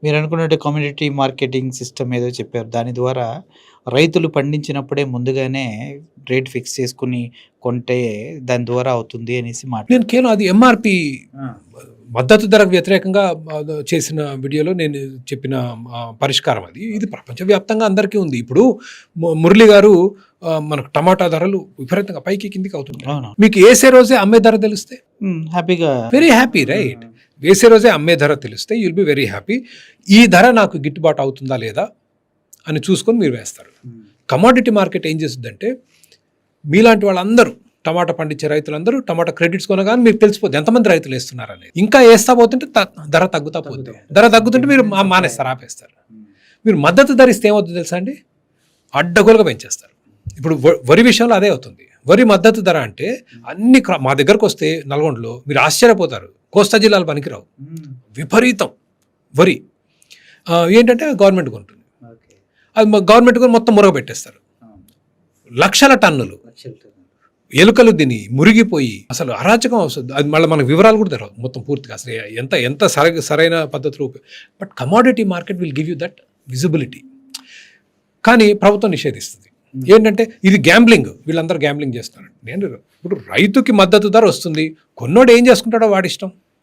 మీరనుకున్నట్టు community marketing system ఏదో చెప్పారు. దాని ద్వారా రైతులు పండించినప్పుడే ముందుగానే రేట్ ఫిక్స్ చేసుకొని కొంటే దాని ద్వారా అవుతుంది అనేసి నేను కేవలం అది ఎంఆర్పి ఆ! మద్దతు ధరకు వ్యతిరేకంగా చేసిన వీడియోలో నేను చెప్పిన పరిష్కారం అది. ఇది ప్రపంచవ్యాప్తంగా అందరికీ ఉంది. ఇప్పుడు మురళి గారు మనకు టమాటా ధరలు విపరీతంగా పైకి కిందికి అవుతుంది. అవును. మీకు వేసే రోజే అమ్మే ధర తెలిస్తే హ్యాపీగా వెరీ హ్యాపీ, రైట్? వేసే రోజే అమ్మే ధర తెలిస్తే యుల్ బి వెరీ హ్యాపీ. ఈ ధర నాకు గిట్టుబాటు అవుతుందా లేదా అని చూసుకొని మీరు వేస్తారు. కమోడిటీ మార్కెట్ ఏం చేస్తుందంటే మీలాంటి వాళ్ళందరూ టమాటా పండించే రైతులందరూ టమాటా క్రెడిట్స్ కొనగానే మీకు తెలిసిపోతుంది ఎంతమంది రైతులు వేస్తున్నారు అనేది. ఇంకా వేస్తా పోతుంటే ధర తగ్గుతా పోతుంది. ధర తగ్గుతుంటే మీరు మానేస్తారు, ఆపేస్తారు. మీరు మద్దతు ధర ఇస్తే ఏమవుతుంది తెలుసా అండి? అడ్డగోలుగా పెంచేస్తారు. ఇప్పుడు వరి విషయంలో అదే అవుతుంది. వరి మద్దతు ధర అంటే అన్ని మా దగ్గరకు వస్తే నల్గొండలో మీరు ఆశ్చర్యపోతారు. కోస్తా జిల్లాలు పనికిరావు, విపరీతం వరి ఏంటంటే గవర్నమెంట్ కొంటుంది. అది గవర్నమెంట్ కొని మొత్తం మురగ పెట్టేస్తారు. లక్షల టన్నులు ఎలుకలు తిని మురిగిపోయి అసలు అరాచకం వస్తుంది. అది మళ్ళీ మనకు వివరాలు కూడా తెరవు మొత్తం పూర్తిగా అసలు ఎంత సరైన పద్ధతిలో. But commodity market will give you that visibility. కానీ ప్రభుత్వం నిషేధిస్తుంది. ఏంటంటే ఇది గ్యాంబ్లింగ్, వీళ్ళందరూ గ్యాంబ్లింగ్ చేస్తున్నారు. నేను ఇప్పుడు రైతుకి మద్దతు ధర వస్తుంది, కొన్నోడు ఏం చేసుకుంటాడో వాడి ఇష్టం.